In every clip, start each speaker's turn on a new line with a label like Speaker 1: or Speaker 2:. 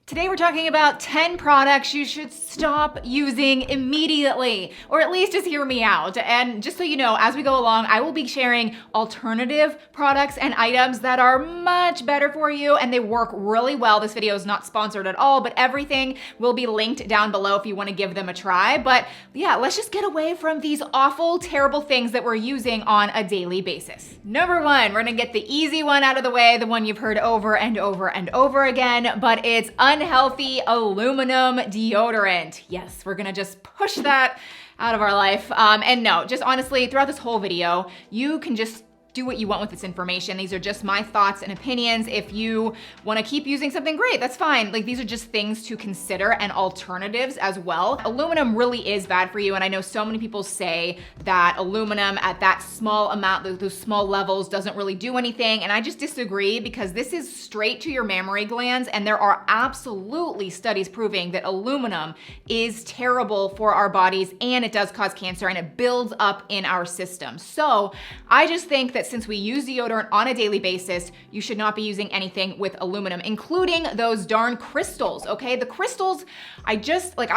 Speaker 1: Today we're talking about 10 products you should stop using immediately, or at least just hear me out. And just so you know, as we go along, I will be sharing alternative products and items that are much better for you and they work really well. This video is not sponsored at all, but everything will be linked down below if you want to give them a try. But yeah, let's just get away from these awful, terrible things that we're using on a daily basis. Number one, we're gonna get the easy one out of the way, the one you've heard over and over and over again, but it's unhealthy aluminum deodorant. Yes, we're gonna just push that out of our life. And no, just honestly, throughout this whole video, you can just do what you want with this information. These are just my thoughts and opinions. If you want to keep using something, great, that's fine. Like, these are just things to consider and alternatives as well. Aluminum really is bad for you, and I know so many people say that aluminum at that small amount, those small levels, doesn't really do anything, and I just disagree because this is straight to your mammary glands, and there are absolutely studies proving that aluminum is terrible for our bodies, and it does cause cancer, and it builds up in our system. So I just think that since we use deodorant on a daily basis, you should not be using anything with aluminum, including those darn crystals, okay? The crystals, I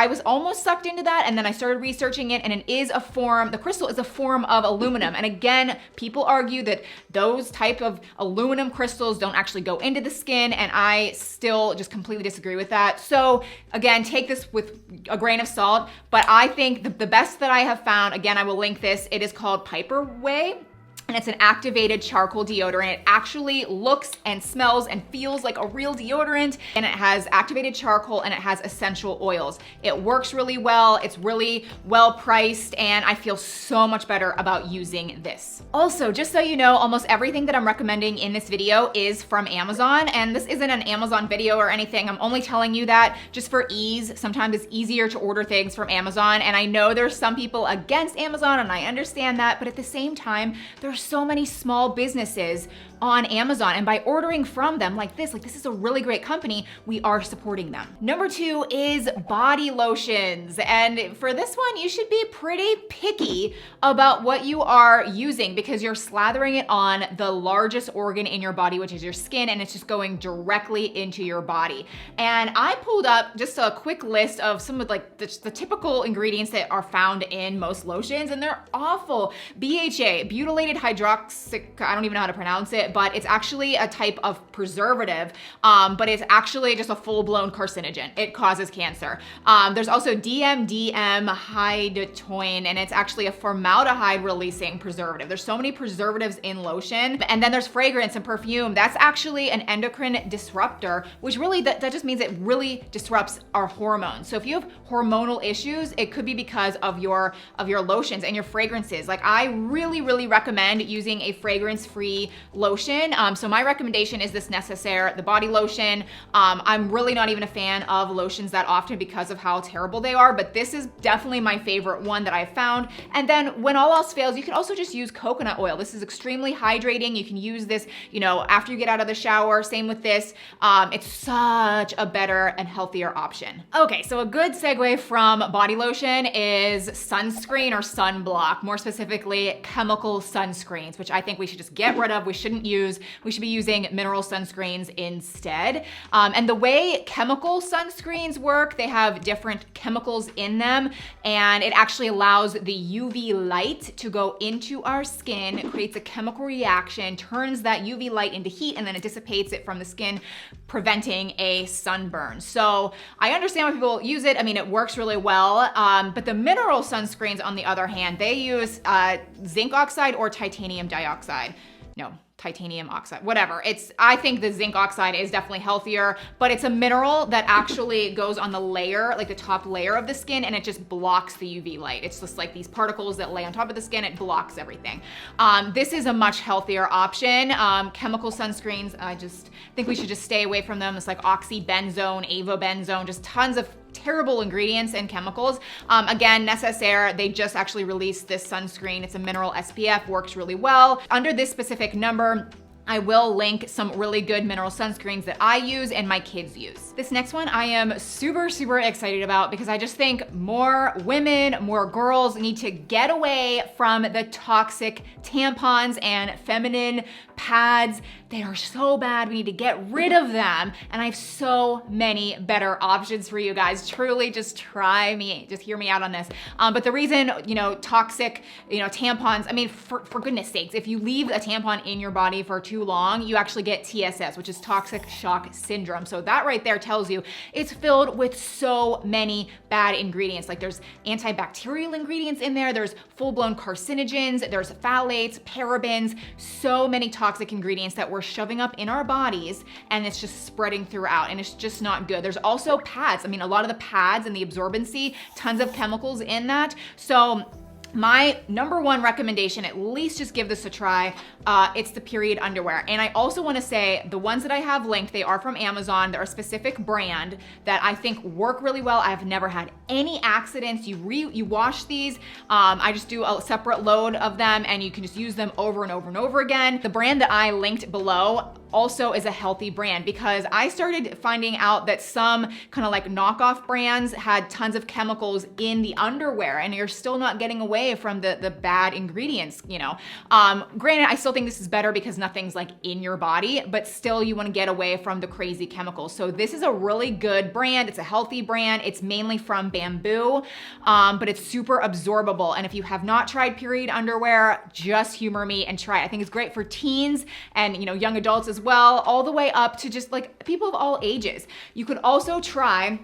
Speaker 1: was almost sucked into that, and then I started researching it, and the crystal is a form of aluminum. And again, people argue that those type of aluminum crystals don't actually go into the skin, and I still just completely disagree with that. So again, take this with a grain of salt, but I think the best that I have found, again, I will link this, it is called Piper Way. And it's an activated charcoal deodorant. It actually looks and smells and feels like a real deodorant, and it has activated charcoal and it has essential oils. It works really well, it's really well priced, and I feel so much better about using this. Also, just so you know, almost everything that I'm recommending in this video is from Amazon, and this isn't an Amazon video or anything. I'm only telling you that just for ease. Sometimes it's easier to order things from Amazon, and I know there's some people against Amazon, and I understand that, but at the same time, there's so many small businesses on Amazon, and by ordering from them like this is a really great company, we are supporting them. Number two is body lotions. And for this one, you should be pretty picky about what you are using because you're slathering it on the largest organ in your body, which is your skin, and it's just going directly into your body. And I pulled up just a quick list of some of like the typical ingredients that are found in most lotions, and they're awful. BHA, butylated hydroxy, I don't even know how to pronounce it, but it's actually a type of preservative, but it's actually just a full-blown carcinogen. It causes cancer. There's also DMDM hydatoin, and it's actually a formaldehyde-releasing preservative. There's so many preservatives in lotion. And then there's fragrance and perfume. That's actually an endocrine disruptor, which really, that just means it really disrupts our hormones. So if you have hormonal issues, it could be because of your lotions and your fragrances. Like, I really, really recommend using a fragrance-free lotion. So my recommendation is this Necessaire, the body lotion. I'm really not even a fan of lotions that often because of how terrible they are, but this is definitely my favorite one that I've found. And then when all else fails, you can also just use coconut oil. This is extremely hydrating. You can use this, after you get out of the shower. Same with this. It's such a better and healthier option. Okay, so a good segue from body lotion is sunscreen or sunblock, more specifically chemical sunscreens, which I think we should just get rid of. We shouldn't use. We should be using mineral sunscreens instead. And the way chemical sunscreens work, they have different chemicals in them, and it actually allows the UV light to go into our skin. It creates a chemical reaction, turns that UV light into heat, and then it dissipates it from the skin, preventing a sunburn. So I understand why people use it. I mean, it works really well. But the mineral sunscreens, on the other hand, they use zinc oxide or titanium dioxide. No, titanium oxide, whatever. I think the zinc oxide is definitely healthier, but it's a mineral that actually goes on the layer, like the top layer of the skin, and it just blocks the UV light. It's just like these particles that lay on top of the skin, it blocks everything. This is a much healthier option. Chemical sunscreens, I just think we should just stay away from them. It's like oxybenzone, avobenzone, just tons of terrible ingredients and chemicals. Again, Necessaire, they just actually released this sunscreen. It's a mineral SPF, works really well. Under this specific number, I will link some really good mineral sunscreens that I use and my kids use. This next one I am super, super excited about because I just think more women, more girls need to get away from the toxic tampons and feminine pads. They are so bad. We need to get rid of them. And I have so many better options for you guys. Truly, just try me. Just hear me out on this. But the reason, toxic, tampons, I mean, for goodness sakes, if you leave a tampon in your body for too long, you actually get TSS, which is toxic shock syndrome. So that right there tells you it's filled with so many bad ingredients. Like there's antibacterial ingredients in there. There's full-blown carcinogens. There's phthalates, parabens, so many toxic ingredients that we're shoving up in our bodies, and it's just spreading throughout, and it's just not good. There's also pads. I mean, a lot of the pads and the absorbency, tons of chemicals in that. So my number one recommendation, at least just give this a try, it's the period underwear. And I also wanna say the ones that I have linked, they are from Amazon. They're a specific brand that I think work really well. I've never had any accidents. You wash these. I just do a separate load of them and you can just use them over and over and over again. The brand that I linked below also is a healthy brand because I started finding out that some kind of like knockoff brands had tons of chemicals in the underwear and you're still not getting away from the bad ingredients, Granted, I still think this is better because nothing's like in your body, but still you want to get away from the crazy chemicals. So this is a really good brand. It's a healthy brand. It's mainly from bamboo, but it's super absorbable. And if you have not tried period underwear, just humor me and try it. I think it's great for teens and young adults as well, all the way up to just like people of all ages. You could also try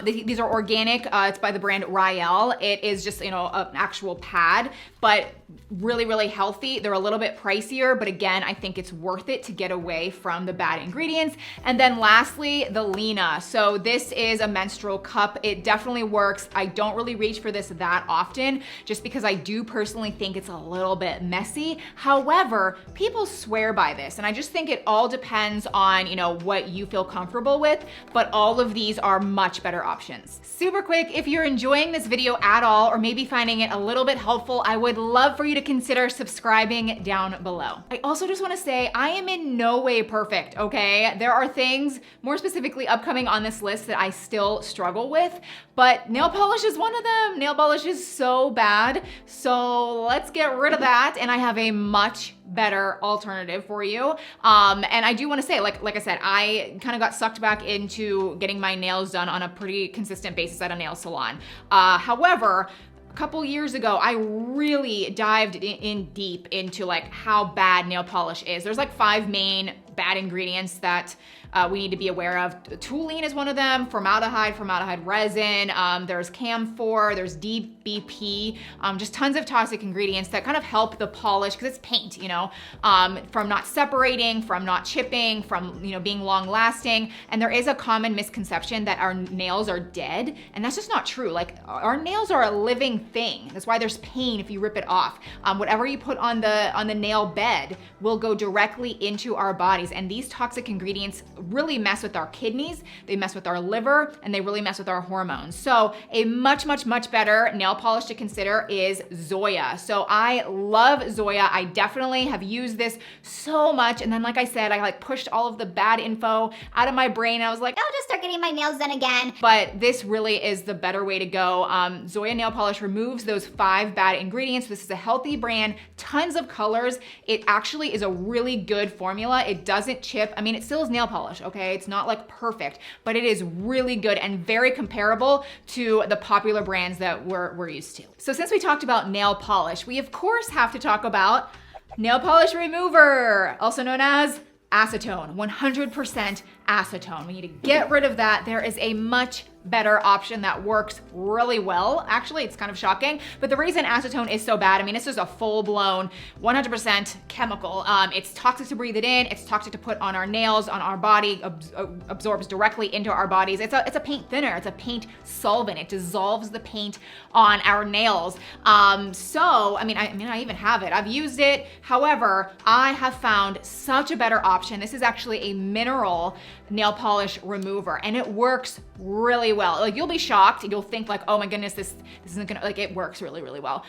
Speaker 1: these are organic. It's by the brand Riel. It is just, an actual pad, but really, really healthy. They're a little bit pricier, but again, I think it's worth it to get away from the bad ingredients. And then lastly, the Lena. So this is a menstrual cup. It definitely works. I don't really reach for this that often just because I do personally think it's a little bit messy. However, people swear by this. And I just think it all depends on, what you feel comfortable with, but all of these are much better options. Super quick, if you're enjoying this video at all, or maybe finding it a little bit helpful, I would love for you to consider subscribing down below. I also just wanna say, I am in no way perfect, okay? There are things, more specifically upcoming on this list that I still struggle with, but nail polish is one of them. Nail polish is so bad, so let's get rid of that, and I have a much better alternative for you. And I do want to say, like I said, I kind of got sucked back into getting my nails done on a pretty consistent basis at a nail salon. However, a couple years ago, I really dived in deep into like how bad nail polish is. There's like 5 main bad ingredients that we need to be aware of. Toluene is one of them, formaldehyde resin, there's camphor, there's DBP, just tons of toxic ingredients that kind of help the polish, because it's paint, from not separating, from not chipping, from being long lasting. And there is a common misconception that our nails are dead, and that's just not true. Like, our nails are a living thing. That's why there's pain if you rip it off. Whatever you put on the nail bed will go directly into our bodies, and these toxic ingredients really mess with our kidneys, they mess with our liver, and they really mess with our hormones. So a much, much, much better nail polish to consider is Zoya. So I love Zoya. I definitely have used this so much. And then, like I said, I pushed all of the bad info out of my brain. I was like, I'll just start getting my nails done again. But this really is the better way to go. Zoya nail polish removes those 5 bad ingredients. This is a healthy brand, tons of colors. It actually is a really good formula. It doesn't chip. I mean, it still is nail polish, okay? It's not like perfect, but it is really good and very comparable to the popular brands that we're used to. So since we talked about nail polish, we of course have to talk about nail polish remover, also known as acetone, 100% acetone. We need to get rid of that. There is a much better option that works really well. Actually, it's kind of shocking, but the reason acetone is so bad, I mean, it's just a full-blown 100% chemical. It's toxic to breathe it in. It's toxic to put on our nails, on our body, absorbs directly into our bodies. It's a paint thinner. It's a paint solvent. It dissolves the paint on our nails. I even have it. I've used it. However, I have found such a better option. This is actually a mineral nail polish remover, and it works really well. Like, you'll be shocked. You'll think like, oh my goodness, this isn't gonna, like, it works really, really well.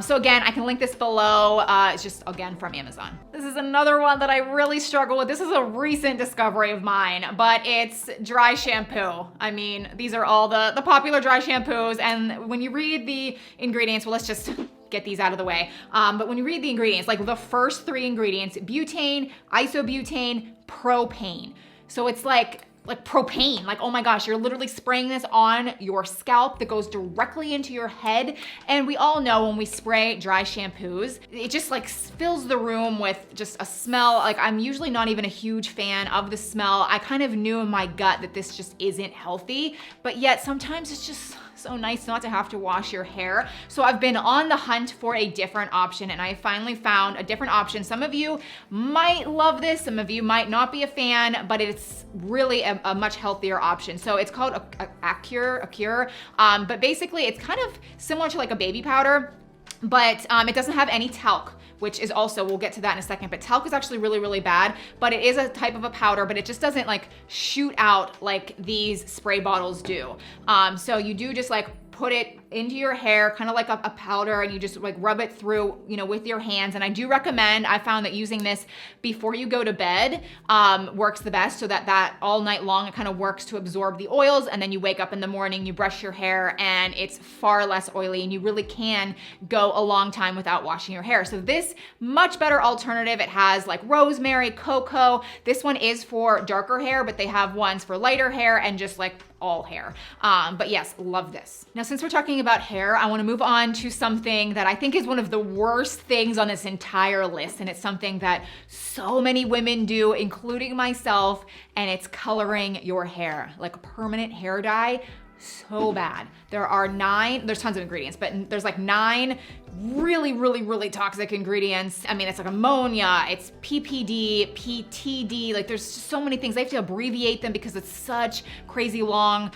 Speaker 1: So again, I can link this below. It's just, again, from Amazon. This is another one that I really struggle with. This is a recent discovery of mine, but it's dry shampoo. I mean, these are all the popular dry shampoos, and when you read the ingredients, well, let's just get these out of the way. But when you read the ingredients, like the first 3 ingredients, butane, isobutane, propane. So it's like propane, like, oh my gosh, you're literally spraying this on your scalp that goes directly into your head. And we all know when we spray dry shampoos, it just like fills the room with just a smell. Like, I'm usually not even a huge fan of the smell. I kind of knew in my gut that this just isn't healthy, but yet sometimes it's just so nice not to have to wash your hair. So I've been on the hunt for a different option, and I finally found a different option. Some of you might love this, some of you might not be a fan, but it's really a much healthier option. So it's called a cure. But basically it's kind of similar to like a baby powder, but it doesn't have any talc, which is also, we'll get to that in a second, but talc is actually really, really bad, but it is a type of a powder, but it just doesn't like shoot out like these spray bottles do. So you do just like put it into your hair, kind of like a powder, and you just like rub it through, you know, with your hands. And I do recommend, I found that using this before you go to bed works the best, so that all night long it kind of works to absorb the oils, and then you wake up in the morning, you brush your hair, and it's far less oily, and you really can go a long time without washing your hair. So this much better alternative. It has like rosemary, cocoa. This one is for darker hair, but they have ones for lighter hair and just like all hair. But yes, love this. Now, since we're talking about hair, I wanna move on to something that I think is one of the worst things on this entire list, and it's something that so many women do, including myself, and it's coloring your hair. Like permanent hair dye, so bad. There's tons of ingredients, but there's like 9 really, really, really toxic ingredients. I mean, it's like ammonia, it's PPD, PTD, like there's just so many things. I have to abbreviate them because it's such crazy long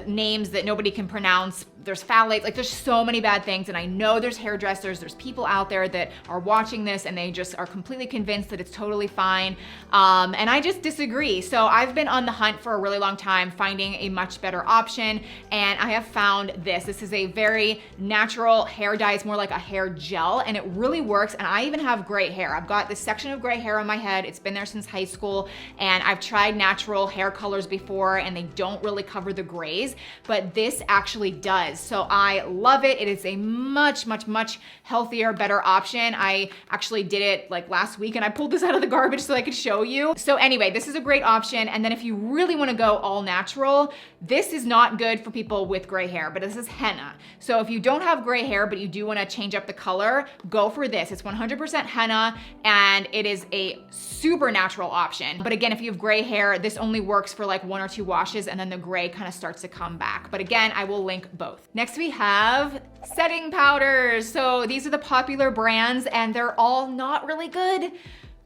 Speaker 1: names that nobody can pronounce. There's phthalates, like there's so many bad things. And I know there's hairdressers, there's people out there that are watching this and they just are completely convinced that it's totally fine. And I just disagree. So I've been on the hunt for a really long time, finding a much better option. And I have found this. This is a very natural hair dye. It's more like a hair gel, and it really works. And I even have gray hair. I've got this section of gray hair on my head. It's been there since high school, and I've tried natural hair colors before, and they don't really cover the grays, but this actually does. So I love it. It is a much, much, much healthier, better option. I actually did it like last week, and I pulled this out of the garbage so I could show you. So anyway, this is a great option. And then if you really want to go all natural, this is not good for people with gray hair, but this is henna. So if you don't have gray hair, but you do want to change up the color, go for this. It's 100% henna, and it is a super natural option. But again, if you have gray hair, this only works for like 1 or 2 washes, and then the gray kind of starts to come back. But again, I will link both. Next we have setting powders. So these are the popular brands, and they're all not really good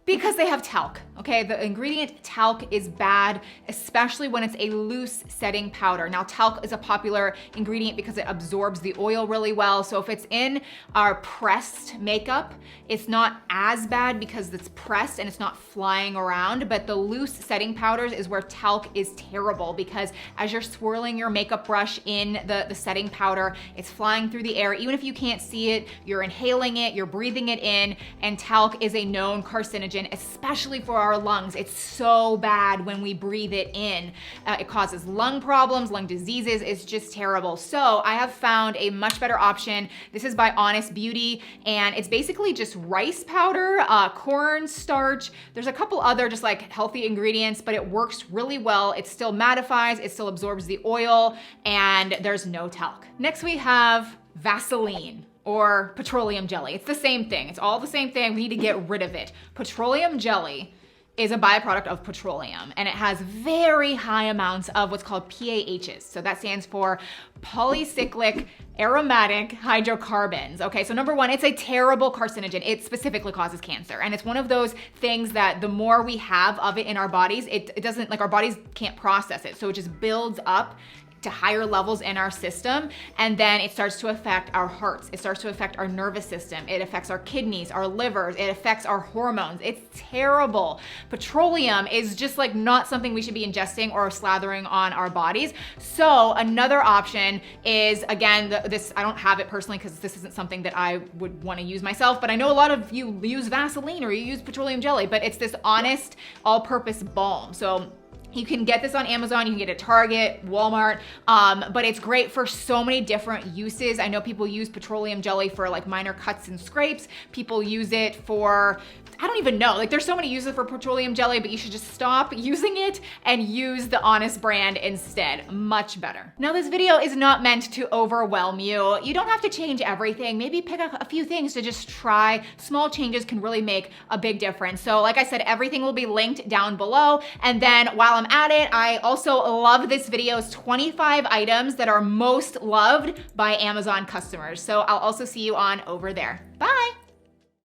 Speaker 1: because they have talc, okay? The ingredient talc is bad, especially when it's a loose setting powder. Now, talc is a popular ingredient because it absorbs the oil really well. So if it's in our pressed makeup, it's not as bad because it's pressed and it's not flying around, but the loose setting powders is where talc is terrible, because as you're swirling your makeup brush in the setting powder, it's flying through the air. Even if you can't see it, you're inhaling it, you're breathing it in, and talc is a known carcinogen, especially for our lungs. It's so bad when we breathe it in. It causes lung problems, lung diseases. It's just terrible. So I have found a much better option. This is by Honest Beauty, and it's basically just rice powder, corn starch. There's a couple other just like healthy ingredients, but it works really well. It still mattifies, it still absorbs the oil, and there's no talc. Next we have Vaseline, or petroleum jelly. It's the same thing. It's all the same thing. We need to get rid of it. Petroleum jelly is a byproduct of petroleum, and it has very high amounts of what's called PAHs. So that stands for polycyclic aromatic hydrocarbons. Okay, so number one, it's a terrible carcinogen. It specifically causes cancer. And it's one of those things that the more we have of it in our bodies, it doesn't, like our bodies can't process it. So it just builds up to higher levels in our system, and then it starts to affect our hearts. It starts to affect our nervous system. It affects our kidneys, our livers. It affects our hormones. It's terrible. Petroleum is just like not something we should be ingesting or slathering on our bodies. So another option is, again, this, I don't have it personally because this isn't something that I would want to use myself, but I know a lot of you use Vaseline or you use petroleum jelly, but it's this Honest all-purpose balm. So you can get this on Amazon, you can get it at Target, Walmart, but it's great for so many different uses. I know people use petroleum jelly for like minor cuts and scrapes. People use it for, I don't even know, like there's so many uses for petroleum jelly, but you should just stop using it and use the Honest brand instead. Much better. Now this video is not meant to overwhelm you. You don't have to change everything. Maybe pick a few things to just try. Small changes can really make a big difference. So like I said, everything will be linked down below. And then while I'm at it, I also love this video's 25 items that are most loved by Amazon customers. So I'll also see you on over there. Bye.